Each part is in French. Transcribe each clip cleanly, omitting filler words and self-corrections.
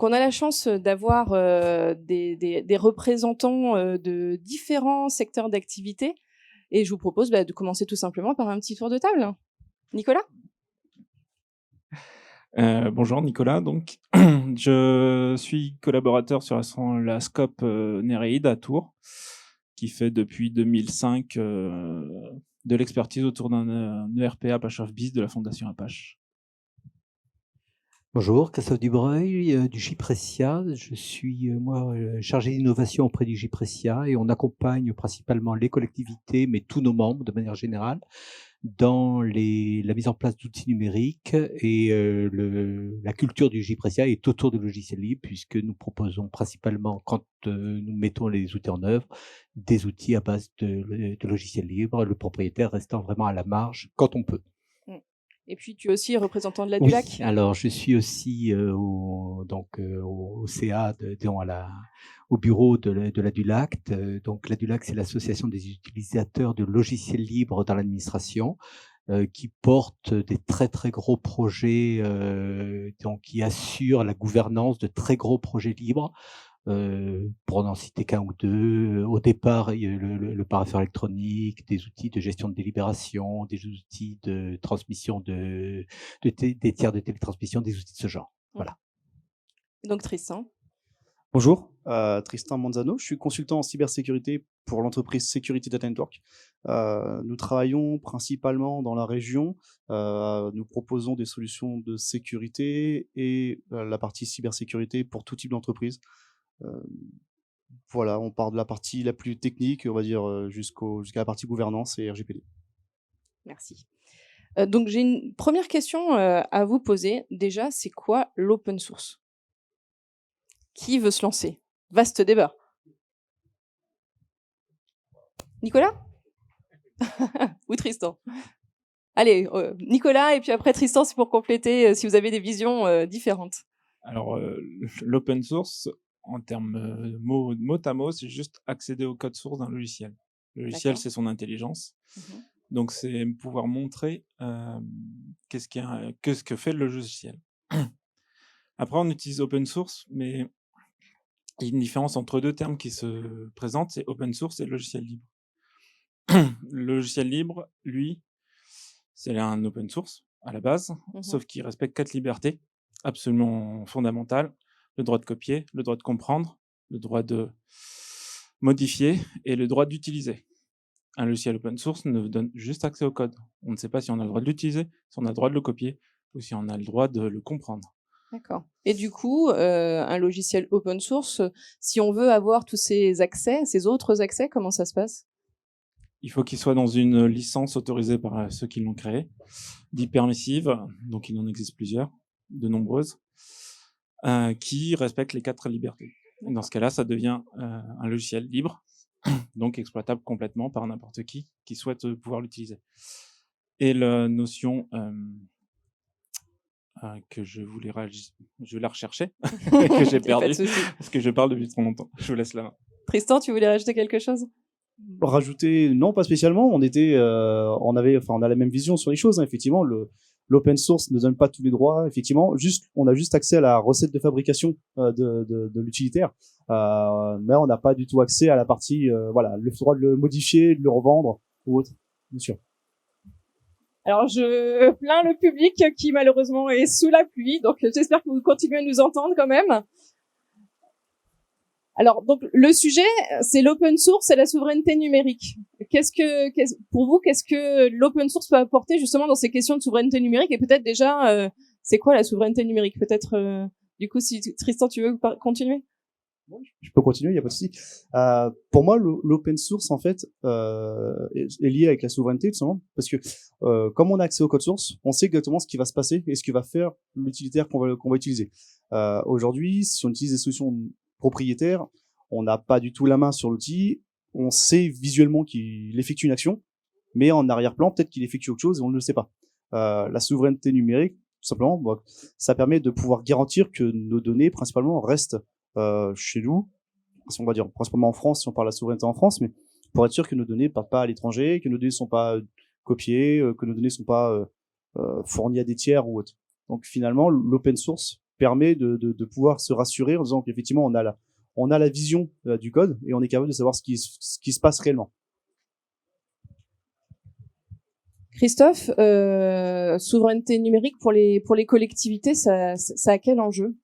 Donc on a la chance d'avoir des représentants de différents secteurs d'activité et je vous propose de commencer tout simplement par un petit tour de table. Nicolas? Bonjour Nicolas, donc je suis collaborateur sur la SCOP Néréide à Tours, qui fait depuis 2005 de l'expertise autour d'un ERP Apache of-Biz de la Fondation Apache. Bonjour, Christophe Dubreuil du Gyprecia. Je suis chargé d'innovation auprès du Gyprecia et on accompagne principalement les collectivités, mais tous nos membres de manière générale, dans la mise en place d'outils numériques et la culture du Gyprecia est autour de logiciels libres puisque nous proposons principalement, quand nous mettons les outils en œuvre, des outils à base de logiciels libres, le propriétaire restant vraiment à la marge quand on peut. Et puis tu es aussi représentant de la Oui, DULAC. alors je suis aussi au CA, au bureau de la DULAC. Donc la DULAC, c'est l'association des utilisateurs de logiciels libres dans l'administration, qui porte des très très gros projets, donc qui assure la gouvernance de très gros projets libres. Pour n'en citer qu'un ou deux, au départ, il y a le parapheur électronique, des outils de gestion de délibération, des outils de transmission des tiers de télétransmission, des outils de ce genre. Voilà. Donc Tristan. Bonjour, Tristan Manzano, je suis consultant en cybersécurité pour l'entreprise Security Data Network. Nous travaillons principalement dans la région, nous proposons des solutions de sécurité et la partie cybersécurité pour tout type d'entreprise. Voilà, on part de la partie la plus technique, on va dire, jusqu'à la partie gouvernance et RGPD. Merci. Donc j'ai une première question à vous poser. Déjà, c'est quoi l'open source? Qui veut se lancer? Vaste débat. Nicolas? Ou Tristan? Allez, Nicolas, et puis après Tristan, c'est pour compléter si vous avez des visions différentes. Alors, l'open source, en termes mot à mot, c'est juste accéder au code source d'un logiciel. Le logiciel, c'est son intelligence. Donc, c'est pouvoir montrer qu'est-ce que fait le logiciel. Après, on utilise open source, mais il y a une différence entre deux termes qui se présentent, c'est open source et logiciel libre. Le logiciel libre, lui, c'est un open source à la base, sauf qu'il respecte 4 libertés absolument fondamentales: le droit de copier, le droit de comprendre, le droit de modifier et le droit d'utiliser. Un logiciel open source nous donne juste accès au code. On ne sait pas si on a le droit de l'utiliser, si on a le droit de le copier ou si on a le droit de le comprendre. D'accord. Et du coup, un logiciel open source, si on veut avoir tous ces accès, ces autres accès, comment ça se passe? Il faut qu'il soit dans une licence autorisée par ceux qui l'ont créé, dite permissive, donc il en existe plusieurs, de nombreuses, qui respectent les 4 libertés. Et dans ce cas-là, ça devient un logiciel libre, donc exploitable complètement par n'importe qui souhaite pouvoir l'utiliser. Et la notion que je vais la rechercher, que j'ai perdue, parce que je parle depuis trop longtemps. Je vous laisse la main. Tristan, tu voulais rajouter quelque chose? Rajouter, non, pas spécialement. On a la même vision sur les choses. Hein. Effectivement, l'open source ne donne pas tous les droits. Effectivement, on a juste accès à la recette de fabrication de l'utilitaire, mais on n'a pas du tout accès à la partie, le droit de le modifier, de le revendre ou autre. Bien sûr. Alors, je plains le public qui malheureusement est sous la pluie, donc j'espère que vous continuez à nous entendre quand même. Alors, donc le sujet, c'est l'open source et la souveraineté numérique. Pour vous, qu'est-ce que l'open source peut apporter justement dans ces questions de souveraineté numérique? Et peut-être déjà, c'est quoi la souveraineté numérique? Peut-être, du coup, si Tristan, tu veux continuer? Je peux continuer, il n'y a pas de souci. Pour moi, l'open source, en fait, est lié avec la souveraineté, tout simplement, parce que comme on a accès au code source, on sait exactement ce qui va se passer et ce que va faire l'utilitaire qu'on va utiliser. Aujourd'hui, si on utilise des solutions propriétaires, on n'a pas du tout la main sur l'outil, on sait visuellement qu'il effectue une action, mais en arrière-plan, peut-être qu'il effectue autre chose et on ne le sait pas. La souveraineté numérique, tout simplement, ça permet de pouvoir garantir que nos données, principalement, restent chez nous, on va dire principalement en France, si on parle de la souveraineté en France, mais pour être sûr que nos données ne partent pas à l'étranger, que nos données ne sont pas copiées, que nos données ne sont pas fournies à des tiers ou autres. Donc finalement, l'open source permet de pouvoir se rassurer en disant qu'effectivement on a la vision du code et on est capable de savoir ce qui se passe réellement. Christophe, souveraineté numérique pour les collectivités, ça a quel enjeu?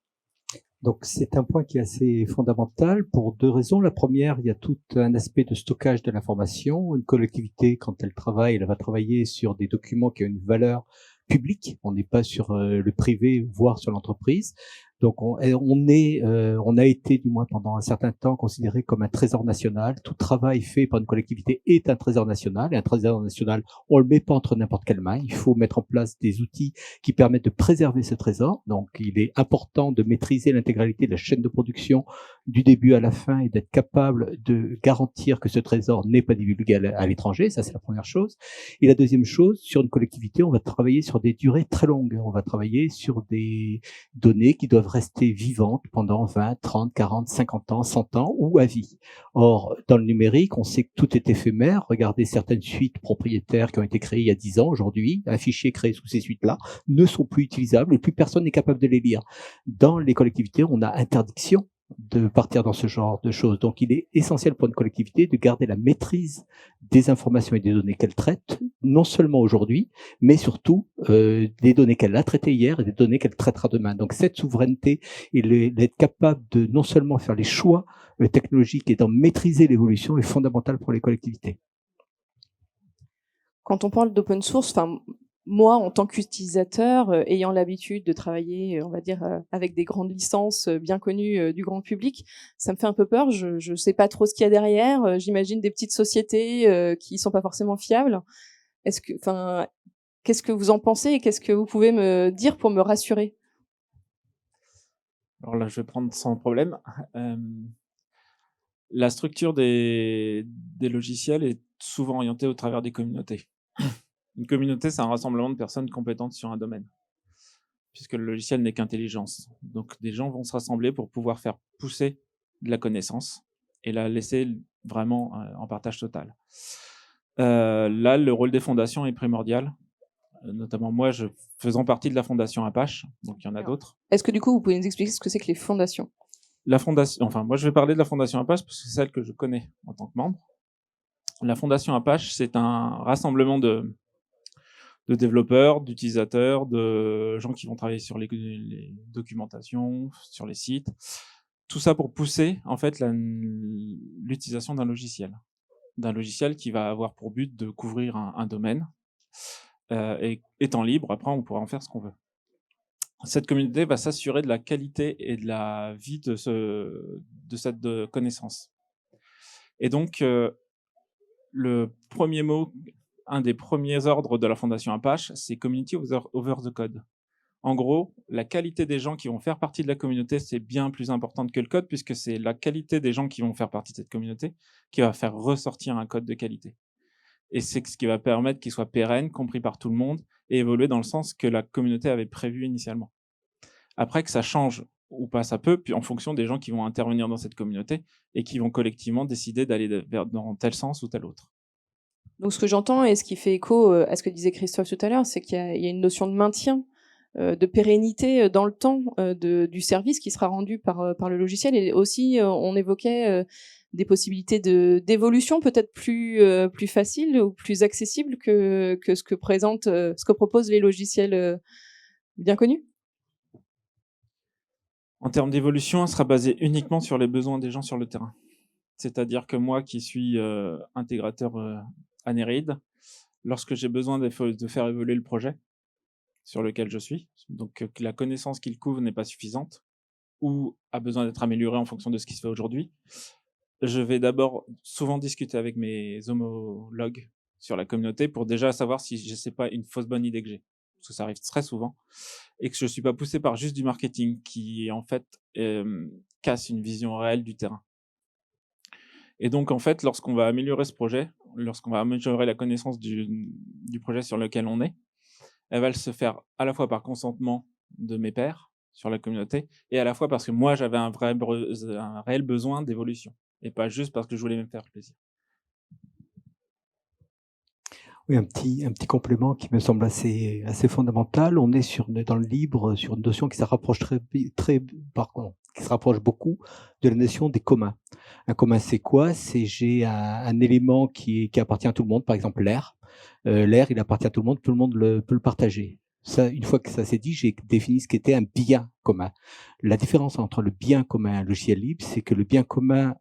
Donc c'est un point qui est assez fondamental pour deux raisons. La première, il y a tout un aspect de stockage de l'information. Une collectivité, quand elle travaille, elle va travailler sur des documents qui ont une valeur publique. On n'est pas sur le privé, voire sur l'entreprise. Donc on a été du moins pendant un certain temps considéré comme un trésor national. Tout travail fait par une collectivité est un trésor national. Et un trésor national, on le met pas entre n'importe quelle main. Il faut mettre en place des outils qui permettent de préserver ce trésor. Donc il est important de maîtriser l'intégralité de la chaîne de production du début à la fin et d'être capable de garantir que ce trésor n'est pas divulgué à l'étranger. Ça, c'est la première chose. Et la deuxième chose, sur une collectivité, on va travailler sur des durées très longues. On va travailler sur des données qui doivent rester vivantes pendant 20, 30, 40, 50 ans, 100 ans ou à vie. Or, dans le numérique, on sait que tout est éphémère. Regardez certaines suites propriétaires qui ont été créées il y a 10 ans. Aujourd'hui, un fichier créé sous ces suites-là ne sont plus utilisables et plus personne n'est capable de les lire. Dans les collectivités, on a interdiction de partir dans ce genre de choses. Donc, il est essentiel pour une collectivité de garder la maîtrise des informations et des données qu'elle traite, non seulement aujourd'hui, mais surtout des données qu'elle a traitées hier et des données qu'elle traitera demain. Donc, cette souveraineté et d'être capable de non seulement faire les choix technologiques et d'en maîtriser l'évolution est fondamental pour les collectivités. Quand on parle d'open source, moi, en tant qu'utilisateur, ayant l'habitude de travailler, on va dire, avec des grandes licences bien connues du grand public, ça me fait un peu peur. Je sais pas trop ce qu'il y a derrière. J'imagine des petites sociétés qui sont pas forcément fiables. Qu'est-ce que vous en pensez et qu'est-ce que vous pouvez me dire pour me rassurer? Alors là, je vais prendre sans problème. La structure des logiciels est souvent orientée au travers des communautés. Une communauté, c'est un rassemblement de personnes compétentes sur un domaine, puisque le logiciel n'est qu'intelligence. Donc, des gens vont se rassembler pour pouvoir faire pousser de la connaissance et la laisser vraiment en partage total. Là, le rôle des fondations est primordial, notamment moi, faisant partie de la fondation Apache, donc il y en a d'autres. Est-ce que du coup, vous pouvez nous expliquer ce que c'est que les fondations? La fondation, enfin, moi, je vais parler de la fondation Apache parce que c'est celle que je connais en tant que membre. La fondation Apache, c'est un rassemblement de développeurs, d'utilisateurs, de gens qui vont travailler sur les documentations, sur les sites. Tout ça pour pousser en fait l'utilisation d'un logiciel qui va avoir pour but de couvrir un domaine et étant libre, après on pourra en faire ce qu'on veut. Cette communauté va s'assurer de la qualité et de la vie de cette connaissance. Et donc le premier mot, un des premiers ordres de la fondation Apache, c'est Community over the Code. En gros, la qualité des gens qui vont faire partie de la communauté, c'est bien plus importante que le code, puisque c'est la qualité des gens qui vont faire partie de cette communauté qui va faire ressortir un code de qualité. Et c'est ce qui va permettre qu'il soit pérenne, compris par tout le monde, et évoluer dans le sens que la communauté avait prévu initialement. Après, que ça change ou pas, ça peut, puis en fonction des gens qui vont intervenir dans cette communauté et qui vont collectivement décider d'aller dans tel sens ou tel autre. Donc, ce que j'entends et ce qui fait écho à ce que disait Christophe tout à l'heure, c'est qu'il y a une notion de maintien, de pérennité dans le temps du service qui sera rendu par le logiciel. Et aussi, on évoquait des possibilités d'évolution peut-être plus faciles ou plus accessibles que ce que proposent les logiciels bien connus. En termes d'évolution, elle sera basée uniquement sur les besoins des gens sur le terrain. C'est-à-dire que moi qui suis intégrateur Anerid, lorsque j'ai besoin de faire évoluer le projet sur lequel je suis, donc que la connaissance qu'il couvre n'est pas suffisante ou a besoin d'être améliorée en fonction de ce qui se fait aujourd'hui, je vais d'abord souvent discuter avec mes homologues sur la communauté pour déjà savoir si je sais pas une fausse bonne idée que j'ai, parce que ça arrive très souvent, et que je suis pas poussé par juste du marketing qui en fait casse une vision réelle du terrain. Et donc, en fait, lorsqu'on va améliorer ce projet, lorsqu'on va améliorer la connaissance du projet sur lequel on est, elle va se faire à la fois par consentement de mes pairs sur la communauté et à la fois parce que moi, j'avais un réel besoin d'évolution et pas juste parce que je voulais me faire plaisir. Oui, un petit complément qui me semble assez fondamental. On est dans le libre sur une notion qui se rapproche qui se rapproche beaucoup de la notion des communs. Un commun, c'est quoi? C'est j'ai un élément qui appartient à tout le monde, par exemple l'air. L'air, il appartient à tout le monde peut le partager. Ça, une fois que ça s'est dit, j'ai défini ce qu'était un bien commun. La différence entre le bien commun et un logiciel libre, c'est que le bien commun,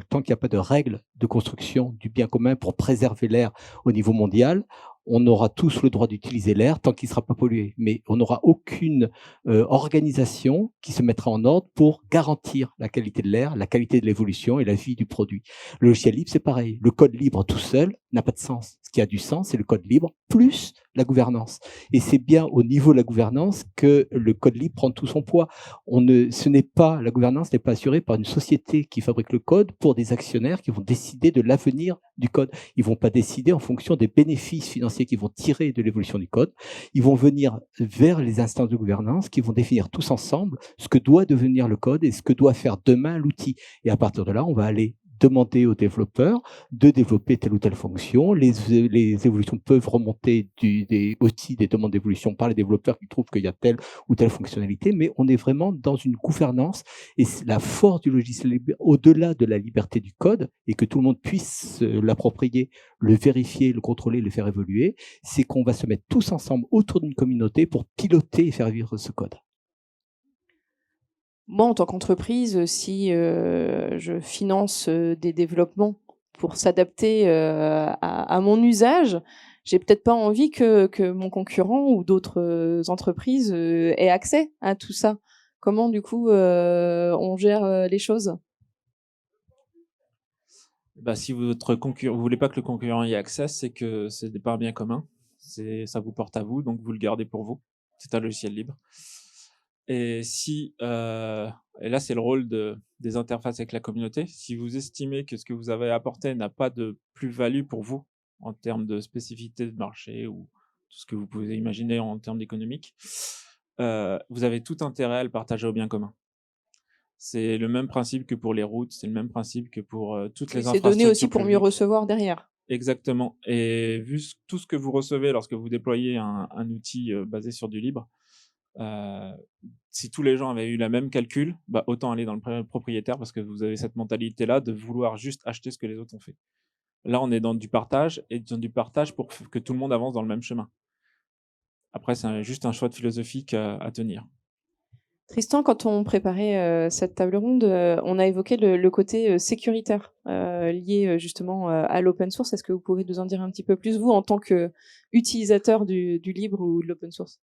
tant qu'il n'y a pas de règles de construction du bien commun pour préserver l'air au niveau mondial, on aura tous le droit d'utiliser l'air tant qu'il ne sera pas pollué. Mais on n'aura aucune organisation qui se mettra en ordre pour garantir la qualité de l'air, la qualité de l'évolution et la vie du produit. Le logiciel libre, c'est pareil. Le code libre tout seul n'a pas de sens. Ce qui a du sens, c'est le code libre plus la gouvernance. Et c'est bien au niveau de la gouvernance que le code libre prend tout son poids. La gouvernance n'est pas assurée par une société qui fabrique le code pour des actionnaires qui vont décider de l'avenir du code. Ils vont pas décider en fonction des bénéfices financiers qu'ils vont tirer de l'évolution du code. Ils vont venir vers les instances de gouvernance qui vont définir tous ensemble ce que doit devenir le code et ce que doit faire demain l'outil. Et à partir de là, on va aller demander aux développeurs de développer telle ou telle fonction. Les évolutions peuvent remonter aussi des demandes d'évolution par les développeurs qui trouvent qu'il y a telle ou telle fonctionnalité, mais on est vraiment dans une gouvernance et la force du logiciel libre, au-delà de la liberté du code et que tout le monde puisse l'approprier, le vérifier, le contrôler, le faire évoluer, c'est qu'on va se mettre tous ensemble autour d'une communauté pour piloter et faire vivre ce code. Moi, en tant qu'entreprise, si je finance des développements pour s'adapter à mon usage, j'ai peut-être pas envie que mon concurrent ou d'autres entreprises aient accès à tout ça. Comment, du coup, on gère les choses? Si vous voulez pas que le concurrent y ait accès, c'est que c'est pas un bien commun. Ça vous porte à vous, donc vous le gardez pour vous. C'est un logiciel libre. Et et là, c'est le rôle des interfaces avec la communauté. Si vous estimez que ce que vous avez apporté n'a pas de plus-value pour vous en termes de spécificité de marché ou tout ce que vous pouvez imaginer en termes d'économique, vous avez tout intérêt à le partager au bien commun. C'est le même principe que pour les routes, c'est le même principe que pour toutes les infrastructures. C'est donné aussi pour mieux publiques. recevoir derrière. Exactement. Et vu tout ce que vous recevez lorsque vous déployez un outil basé sur du libre, si tous les gens avaient eu la même calcul, autant aller dans le propriétaire parce que vous avez cette mentalité-là de vouloir juste acheter ce que les autres ont fait. Là, on est dans du partage et dans du partage pour que tout le monde avance dans le même chemin. Après, c'est juste un choix de philosophique à tenir. Tristan, quand on préparait cette table ronde, on a évoqué le côté sécuritaire lié justement à l'open source. Est-ce que vous pourriez nous en dire un petit peu plus, vous, en tant qu'utilisateur du libre ou de l'open source?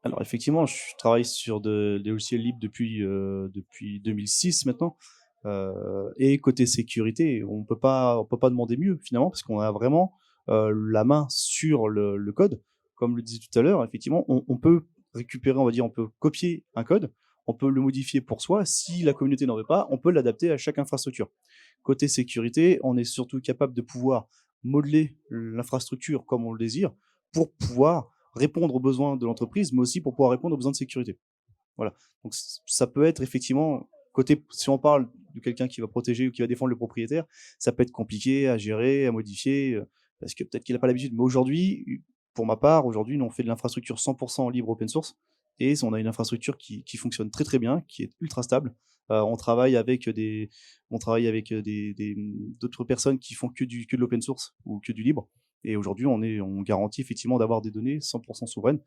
Alors effectivement, je travaille sur des logiciels libres depuis 2006 maintenant. Et côté sécurité, on peut pas demander mieux finalement parce qu'on a vraiment la main sur le code. Comme le disais tout à l'heure, effectivement, on peut récupérer, on va dire, on peut copier un code, on peut le modifier pour soi. Si la communauté n'en veut pas, on peut l'adapter à chaque infrastructure. Côté sécurité, on est surtout capable de pouvoir modeler l'infrastructure comme on le désire pour pouvoir répondre aux besoins de l'entreprise, mais aussi pour pouvoir répondre aux besoins de sécurité. Voilà. Donc ça peut être effectivement côté, si on parle de quelqu'un qui va protéger ou qui va défendre le propriétaire, ça peut être compliqué à gérer, à modifier, parce que peut-être qu'il n'a pas l'habitude. Mais aujourd'hui, pour ma part, aujourd'hui, nous on fait de l'infrastructure 100% libre open source et on a une infrastructure qui fonctionne très très bien, qui est ultra stable. On travaille avec d'autres personnes qui font que de l'open source ou que du libre. Et aujourd'hui, on garantit effectivement d'avoir des données 100% souveraines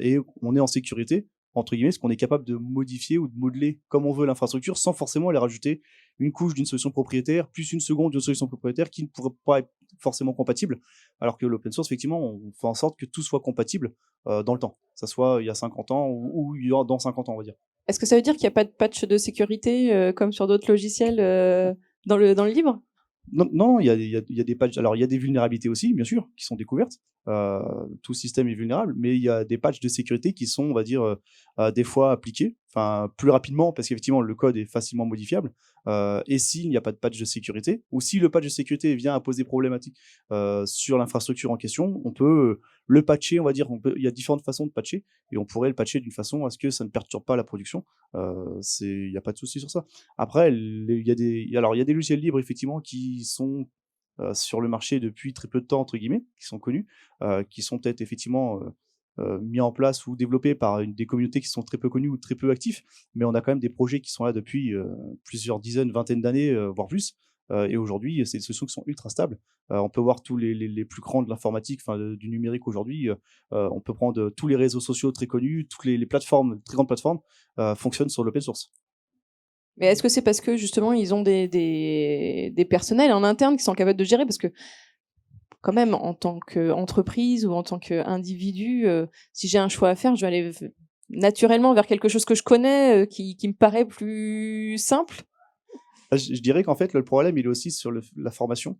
et on est en sécurité entre guillemets, parce qu'on est capable de modifier ou de modeler comme on veut l'infrastructure sans forcément aller rajouter une couche d'une solution propriétaire, plus une seconde d'une solution propriétaire qui ne pourrait pas être forcément compatible. Alors que l'open source, effectivement, on fait en sorte que tout soit compatible dans le temps. Que ça soit il y a 50 ans ou il y aura dans 50 ans, on va dire. Est-ce que ça veut dire qu'il n'y a pas de patch de sécurité comme sur d'autres logiciels dans le libre? Non, il y a des patchs. Alors, il y a des vulnérabilités aussi, bien sûr, qui sont découvertes. Tout système est vulnérable, mais il y a des patchs de sécurité qui sont, on va dire, des fois appliqués, enfin plus rapidement parce qu'effectivement le code est facilement modifiable. Et s'il n'y a pas de patch de sécurité, ou si le patch de sécurité vient à poser problématique sur l'infrastructure en question, on peut le patcher, on va dire. Il y a différentes façons de patcher, et on pourrait le patcher d'une façon à ce que ça ne perturbe pas la production. Il n'y a pas de souci sur ça. Après, il y a des logiciels libres effectivement qui sont sur le marché depuis très peu de temps, entre guillemets, qui sont connus, qui sont peut-être effectivement mis en place ou développés par des communautés qui sont très peu connues ou très peu actifs, mais on a quand même des projets qui sont là depuis plusieurs dizaines, vingtaines d'années, voire plus. Et aujourd'hui, c'est des solutions qui sont ultra stables. On peut voir tous les plus grands de l'informatique, enfin du numérique aujourd'hui. On peut prendre tous les réseaux sociaux très connus, toutes les plateformes, très grandes plateformes, fonctionnent sur l'open source. Mais est-ce que c'est parce que justement ils ont des personnels en interne qui sont capables de gérer? Parce que quand même, en tant qu'entreprise ou en tant qu'individu, si j'ai un choix à faire, je vais aller naturellement vers quelque chose que je connais, qui me paraît plus simple. Je dirais qu'en fait, le problème, il est aussi sur la formation.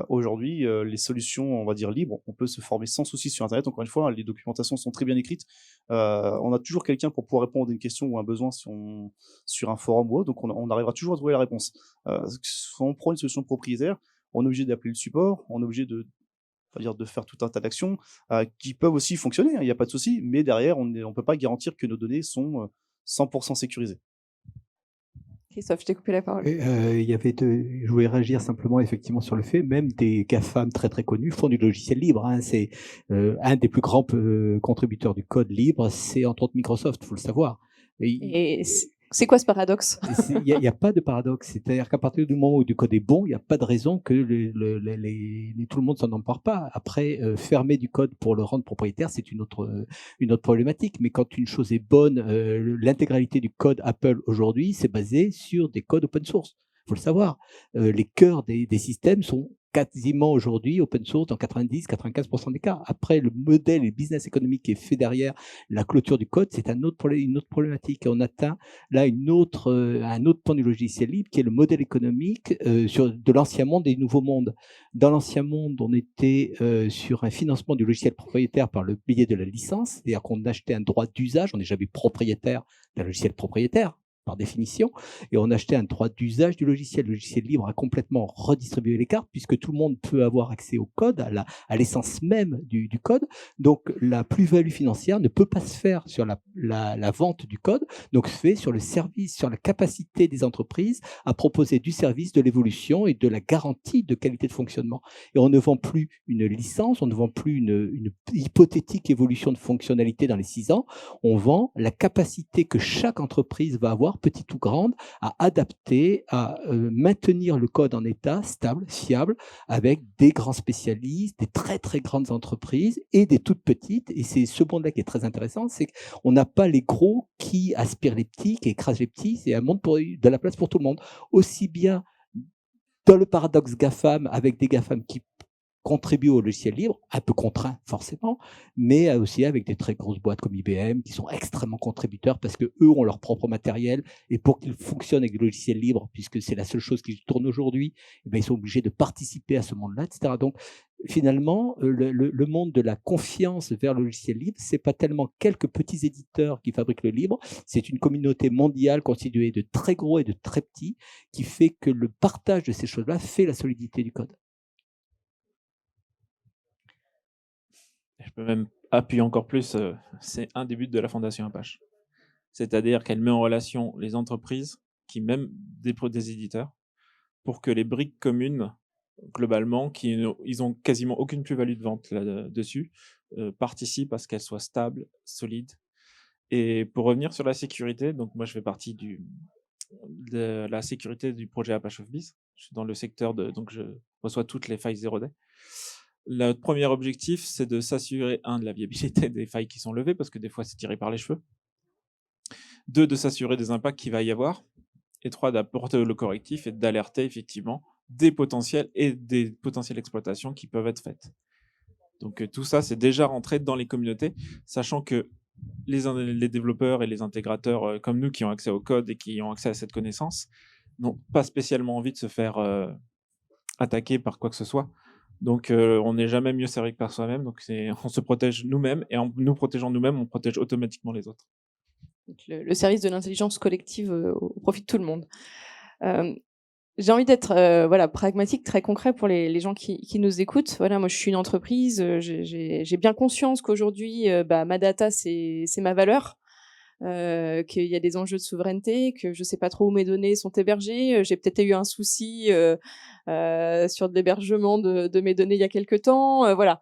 Aujourd'hui, les solutions, on va dire libres, on peut se former sans souci sur Internet. Encore une fois, les documentations sont très bien écrites. On a toujours quelqu'un pour pouvoir répondre à une question ou un besoin sur un forum ou autre, donc on arrivera toujours à trouver la réponse. Quand on prend une solution propriétaire, on est obligé d'appeler le support, on est obligé de faire tout un tas d'actions qui peuvent aussi fonctionner, hein, il n'y a pas de souci, mais derrière, on ne peut pas garantir que nos données sont 100% sécurisées. Christophe, je t'ai coupé la parole. Je voulais réagir simplement effectivement sur le fait, même des GAFAM très très connus font du logiciel libre. Hein. C'est un des plus grands contributeurs du code libre, c'est entre autres Microsoft, il faut le savoir. Et c'est quoi ce paradoxe? Il n'y a pas de paradoxe. C'est-à-dire qu'à partir du moment où du code est bon, il n'y a pas de raison que tout le monde s'en empare pas. Après, fermer du code pour le rendre propriétaire, c'est une autre problématique. Mais quand une chose est bonne, l'intégralité du code Apple aujourd'hui, c'est basé sur des codes open source. Il faut le savoir. Les cœurs des systèmes sont quasiment aujourd'hui open source dans 90-95% des cas. Après, le modèle et le business économique qui est fait derrière la clôture du code, c'est une autre problématique. Et on atteint là un autre point du logiciel libre qui est le modèle économique de l'ancien monde et du nouveau monde. Dans l'ancien monde, on était sur un financement du logiciel propriétaire par le biais de la licence, c'est-à-dire qu'on achetait un droit d'usage, on n'est jamais propriétaire d'un logiciel propriétaire, par définition, et on achetait un droit d'usage du logiciel. Le logiciel libre a complètement redistribué les cartes, puisque tout le monde peut avoir accès au code, à l'essence même du code. Donc, la plus-value financière ne peut pas se faire sur la vente du code, donc se fait sur le service, sur la capacité des entreprises à proposer du service, de l'évolution et de la garantie de qualité de fonctionnement. Et on ne vend plus une licence, on ne vend plus une hypothétique évolution de fonctionnalité dans les 6 ans, on vend la capacité que chaque entreprise va avoir, petite ou grande, à adapter, à maintenir le code en état stable, fiable, avec des grands spécialistes, des très très grandes entreprises et des toutes petites. Et c'est ce monde-là qui est très intéressant, c'est qu'on n'a pas les gros qui aspirent les petits, qui écrasent les petits. C'est un monde de la place pour tout le monde. Aussi bien dans le paradoxe GAFAM, avec des GAFAM qui contribuent au logiciel libre, un peu contraints forcément, mais aussi avec des très grosses boîtes comme IBM qui sont extrêmement contributeurs parce qu'eux ont leur propre matériel et pour qu'ils fonctionnent avec le logiciel libre, puisque c'est la seule chose qui tourne aujourd'hui, ils sont obligés de participer à ce monde-là, etc. Donc finalement, le monde de la confiance vers le logiciel libre, c'est pas tellement quelques petits éditeurs qui fabriquent le libre, c'est une communauté mondiale constituée de très gros et de très petits qui fait que le partage de ces choses-là fait la solidité du code. Je peux même appuyer encore plus, c'est un des buts de la Fondation Apache. C'est-à-dire qu'elle met en relation les entreprises, qui même des éditeurs, pour que les briques communes, globalement, ils ont quasiment aucune plus-value de vente là-dessus, participent à ce qu'elles soient stables, solides. Et pour revenir sur la sécurité, donc moi je fais partie de la sécurité du projet Apache of Biz. Je suis dans le secteur donc je reçois toutes les failles 0 day. Le premier objectif, c'est de s'assurer, de la viabilité des failles qui sont levées, parce que des fois, c'est tiré par les cheveux. 2, de s'assurer des impacts qu'il va y avoir. Et 3, d'apporter le correctif et d'alerter effectivement des potentielles exploitations qui peuvent être faites. Donc tout ça, c'est déjà rentré dans les communautés, sachant que les développeurs et les intégrateurs comme nous qui ont accès au code et qui ont accès à cette connaissance n'ont pas spécialement envie de se faire attaquer par quoi que ce soit. Donc, on n'est jamais mieux servi que par soi-même. Donc, on se protège nous-mêmes et en nous protégeant nous-mêmes, on protège automatiquement les autres. Donc, le service de l'intelligence collective au profit de tout le monde. J'ai envie d'être pragmatique, très concret pour les gens qui nous écoutent. Voilà, moi, je suis une entreprise. J'ai bien conscience qu'aujourd'hui, ma data, c'est ma valeur. qu'il y a des enjeux de souveraineté, que je sais pas trop où mes données sont hébergées. J'ai peut-être eu un souci sur de l'hébergement de mes données il y a quelque temps. Voilà.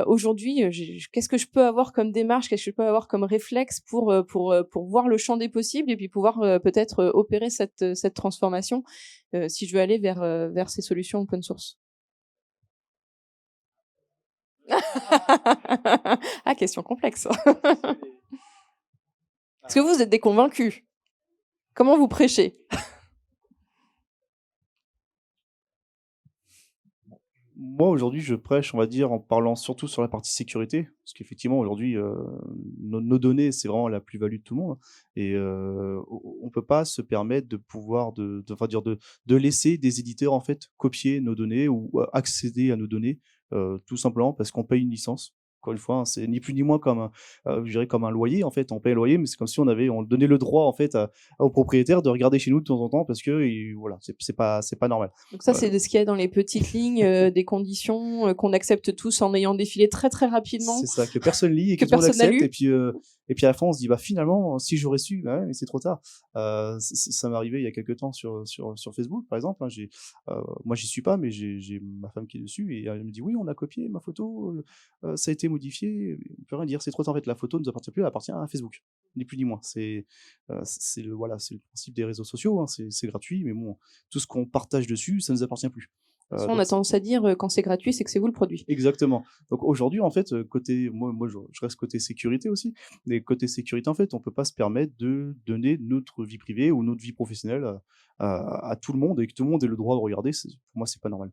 Aujourd'hui, qu'est-ce que je peux avoir comme démarche, qu'est-ce que je peux avoir comme réflexe pour voir le champ des possibles et puis pouvoir peut-être opérer cette transformation si je veux aller vers ces solutions open source. Ah, question complexe. Est-ce que vous êtes des convaincus? Comment vous prêchez? Moi, aujourd'hui, je prêche, on va dire, en parlant surtout sur la partie sécurité, parce qu'effectivement, aujourd'hui, nos données, c'est vraiment la plus-value de tout le monde, et on peut pas se permettre de pouvoir enfin dire de laisser des éditeurs, en fait, copier nos données ou accéder à nos données, tout simplement parce qu'on paye une licence. Encore une fois, hein, c'est ni plus ni moins comme je dirais comme un loyer, en fait. On paye un loyer, mais c'est comme si on donnait le droit, en fait, aux propriétaires de regarder chez nous de temps en temps parce que voilà, c'est pas normal. Donc ça, c'est de ce qu'il y a dans les petites lignes, des conditions qu'on accepte tous en ayant défilé très très rapidement. C'est ça, que personne lit et que que tout le monde personne n'a accepte. lu. Et puis à la fin, on se dit, bah finalement, si j'aurais su, bah ouais, mais c'est trop tard. Ça m'est arrivé il y a quelques temps sur Facebook, par exemple. Hein, moi, j'y suis pas, mais j'ai ma femme qui est dessus et elle me dit, oui, on a copié ma photo, ça a été modifié. On peut rien dire, c'est trop tard. En fait, la photo ne nous appartient plus, elle appartient à Facebook, ni plus ni moins. C'est le principe des réseaux sociaux. Hein, c'est gratuit, mais bon, tout ce qu'on partage dessus, ça ne nous appartient plus. De toute façon, on a tendance à dire quand c'est gratuit, c'est que c'est vous le produit. Exactement. Donc aujourd'hui, en fait, côté moi je reste côté sécurité aussi, mais côté sécurité, en fait, on peut pas se permettre de donner notre vie privée ou notre vie professionnelle à tout le monde et que tout le monde ait le droit de regarder. Pour moi, c'est pas normal.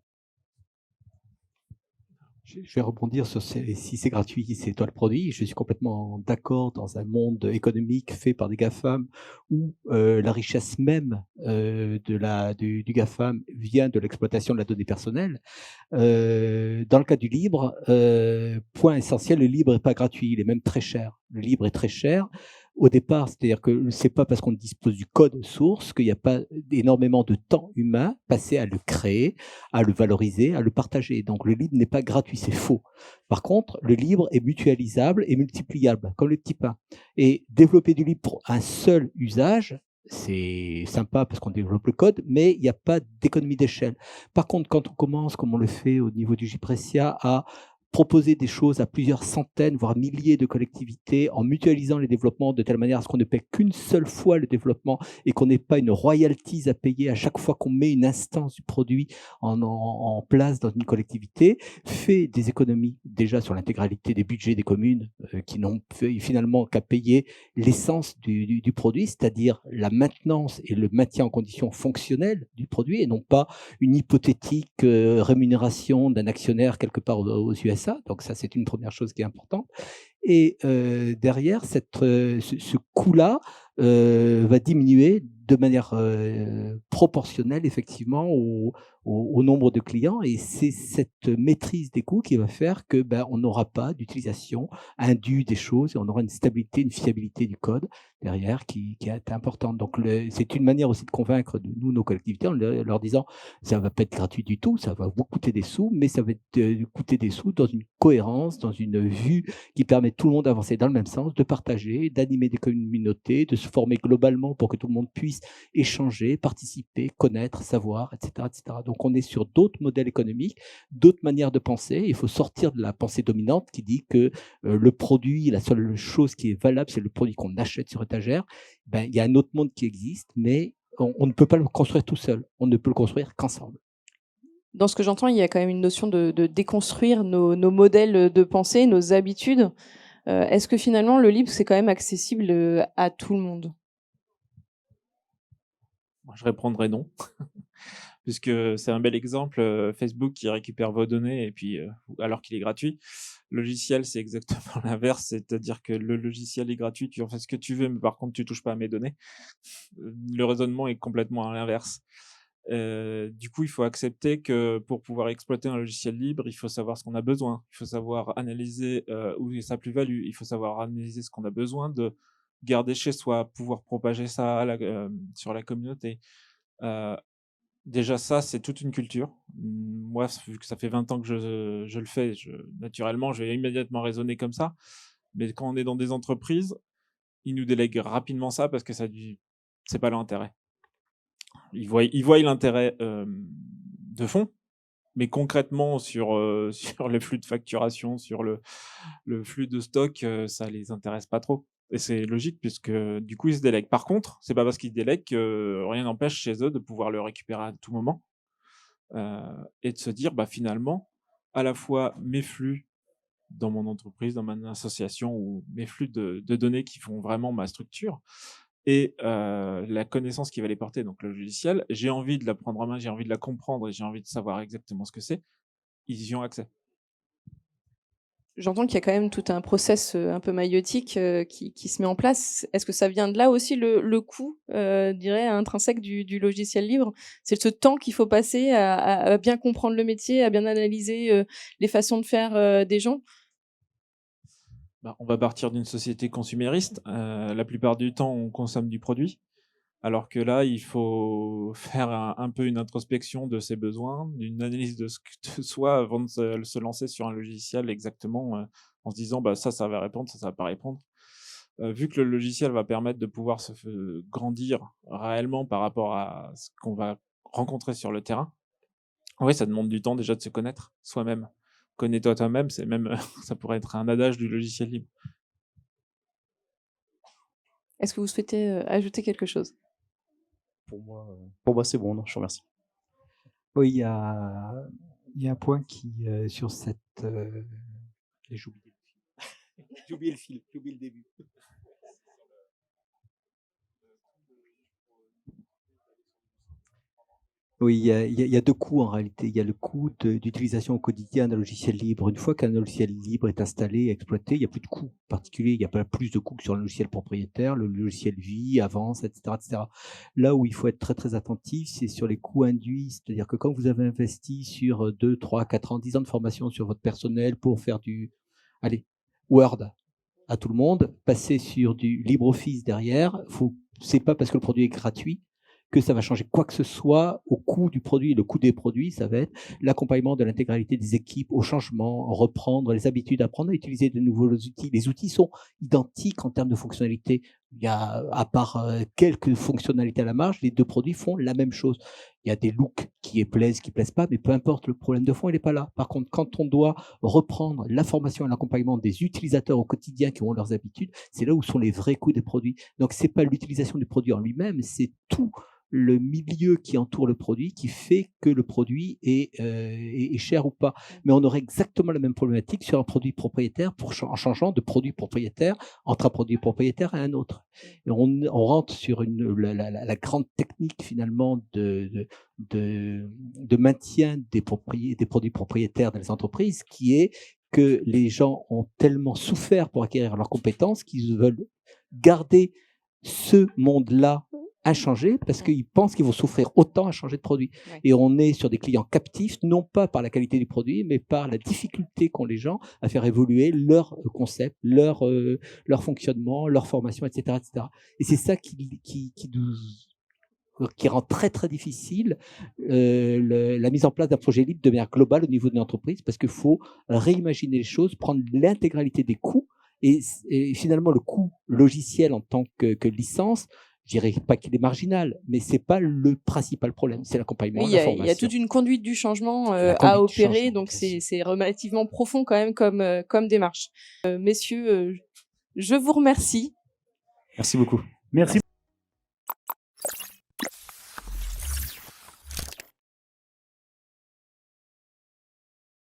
Je vais rebondir sur si c'est gratuit, c'est toi le produit. Je suis complètement d'accord dans un monde économique fait par des GAFAM où la richesse même du GAFAM vient de l'exploitation de la donnée personnelle. Dans le cas du libre, point essentiel, le libre n'est pas gratuit, il est même très cher. Le libre est très cher au départ, c'est-à-dire que c'est pas parce qu'on dispose du code source qu'il n'y a pas énormément de temps humain passé à le créer, à le valoriser, à le partager. Donc le libre n'est pas gratuit, c'est faux. Par contre, le libre est mutualisable et multipliable, comme le petit pain. Et développer du libre pour un seul usage, c'est sympa parce qu'on développe le code, mais il n'y a pas d'économie d'échelle. Par contre, quand on commence, comme on le fait au niveau du JPRECIA, à proposer des choses à plusieurs centaines, voire milliers de collectivités en mutualisant les développements de telle manière à ce qu'on ne paie qu'une seule fois le développement et qu'on n'ait pas une royalties à payer à chaque fois qu'on met une instance du produit en place dans une collectivité, fait des économies déjà sur l'intégralité des budgets des communes qui n'ont finalement qu'à payer l'essence du produit, c'est-à-dire la maintenance et le maintien en condition fonctionnelle du produit et non pas une hypothétique rémunération d'un actionnaire quelque part aux USA. Donc ça, c'est une première chose qui est importante. Et derrière, ce coût-là va diminuer de manière proportionnelle, effectivement, au nombre de clients. Et c'est cette maîtrise des coûts qui va faire que on n'aura pas d'utilisation indue des choses et on aura une stabilité, une fiabilité du code derrière qui est importante. Donc, c'est une manière aussi de convaincre nos collectivités en leur disant ça ne va pas être gratuit du tout, ça va vous coûter des sous, mais ça va coûter des sous dans une cohérence, dans une vue qui permet tout le monde d'avancer dans le même sens, de partager, d'animer des communautés, de se former globalement pour que tout le monde puisse échanger, participer, connaître, savoir, etc., etc. Donc, on est sur d'autres modèles économiques, d'autres manières de penser. Il faut sortir de la pensée dominante qui dit que le produit, la seule chose qui est valable, c'est le produit qu'on achète sur étagère. Il y a un autre monde qui existe, mais on ne peut pas le construire tout seul. On ne peut le construire qu'ensemble. Dans ce que j'entends, il y a quand même une notion de déconstruire nos modèles de pensée, nos habitudes. Est-ce que finalement, le libre, c'est quand même accessible à tout le monde? Moi, je répondrai non. Puisque c'est un bel exemple, Facebook qui récupère vos données et puis alors qu'il est gratuit. Logiciel, c'est exactement l'inverse, c'est-à-dire que le logiciel est gratuit, tu en fais ce que tu veux, mais par contre, tu touches pas à mes données. Le raisonnement est complètement à l'inverse. Du coup, il faut accepter que pour pouvoir exploiter un logiciel libre, il faut savoir ce qu'on a besoin. Il faut savoir analyser où est sa plus-value. Il faut savoir analyser ce qu'on a besoin de garder chez soi, pouvoir propager ça sur la communauté. Déjà ça, c'est toute une culture. Moi, vu que ça fait 20 ans que je le fais, naturellement, je vais immédiatement raisonner comme ça. Mais quand on est dans des entreprises, ils nous délèguent rapidement ça parce que c'est pas leur intérêt. Ils voient l'intérêt de fond, mais concrètement sur les flux de facturation, sur le flux de stock, ça les intéresse pas trop. Et c'est logique puisque du coup ils se délèguent. Par contre, c'est pas parce qu'ils se délèguent que rien n'empêche chez eux de pouvoir le récupérer à tout moment et de se dire finalement à la fois mes flux dans mon entreprise, dans mon association ou mes flux de données qui font vraiment ma structure et la connaissance qui va les porter, donc le logiciel, j'ai envie de la prendre en main, j'ai envie de la comprendre et j'ai envie de savoir exactement ce que c'est, ils y ont accès. J'entends qu'il y a quand même tout un process un peu maïeutique qui se met en place. Est-ce que ça vient de là aussi le coût, dirais, intrinsèque du logiciel libre? C'est ce temps qu'il faut passer à bien comprendre le métier, à bien analyser les façons de faire des gens? On va partir d'une société consumériste. La plupart du temps, on consomme du produit. Alors que là, il faut faire un peu une introspection de ses besoins, une analyse de soi avant de se lancer sur un logiciel exactement en se disant ça va répondre, ça va pas répondre. Vu que le logiciel va permettre de pouvoir se grandir réellement par rapport à ce qu'on va rencontrer sur le terrain, oui, ça demande du temps déjà de se connaître soi-même. Connais-toi toi-même, c'est même ça pourrait être un adage du logiciel libre. Est-ce que vous souhaitez ajouter quelque chose? Pour moi, c'est bon, non, je vous remercie. Oui, il y a un point qui, sur cette... j'ai oublié le fil. J'ai oublié le début. Oui, il y a deux coûts en réalité. Il y a le coût d'utilisation au quotidien d'un logiciel libre. Une fois qu'un logiciel libre est installé, exploité, il n'y a plus de coût particulier. Il n'y a pas plus de coûts que sur un logiciel propriétaire. Le logiciel vit, avance, etc., etc. Là où il faut être très très attentif, c'est sur les coûts induits. C'est-à-dire que quand vous avez investi sur 2, 3, 4 ans, 10 ans de formation sur votre personnel pour faire du Word à tout le monde, passer sur du LibreOffice derrière, c'est pas parce que le produit est gratuit que ça va changer quoi que ce soit au coût du produit. Le coût des produits, ça va être l'accompagnement de l'intégralité des équipes au changement, reprendre les habitudes, apprendre à utiliser de nouveaux outils. Les outils sont identiques en termes de fonctionnalités. Il y a, à part quelques fonctionnalités à la marge, les deux produits font la même chose. Il y a des looks qui plaisent pas, mais peu importe, le problème de fond, il n'est pas là. Par contre, quand on doit reprendre la formation et l'accompagnement des utilisateurs au quotidien qui ont leurs habitudes, c'est là où sont les vrais coûts des produits. Donc, ce n'est pas l'utilisation du produit en lui-même, c'est tout le milieu qui entoure le produit qui fait que le produit est cher ou pas. Mais on aurait exactement la même problématique sur un produit propriétaire en changeant de produit propriétaire entre un produit propriétaire et un autre. Et on rentre sur la grande technique finalement de maintien des produits propriétaires dans les entreprises, qui est que les gens ont tellement souffert pour acquérir leurs compétences qu'ils veulent garder ce monde-là inchangé parce qu'ils pensent qu'ils vont souffrir autant à changer de produit. Ouais. Et on est sur des clients captifs, non pas par la qualité du produit, mais par la difficulté qu'ont les gens à faire évoluer leur concept, leur fonctionnement, leur formation, etc., etc. Et c'est ça qui rend très très difficile la mise en place d'un projet libre de manière globale au niveau de l'entreprise, parce qu'il faut réimaginer les choses, prendre l'intégralité des coûts et finalement le coût logiciel en tant que licence. Je dirais pas qu'il est marginal, mais c'est pas le principal problème, c'est l'accompagnement, la formation. Il y a toute une conduite du changement à opérer, donc c'est relativement profond quand même comme démarche. Messieurs, je vous remercie. Merci beaucoup. Merci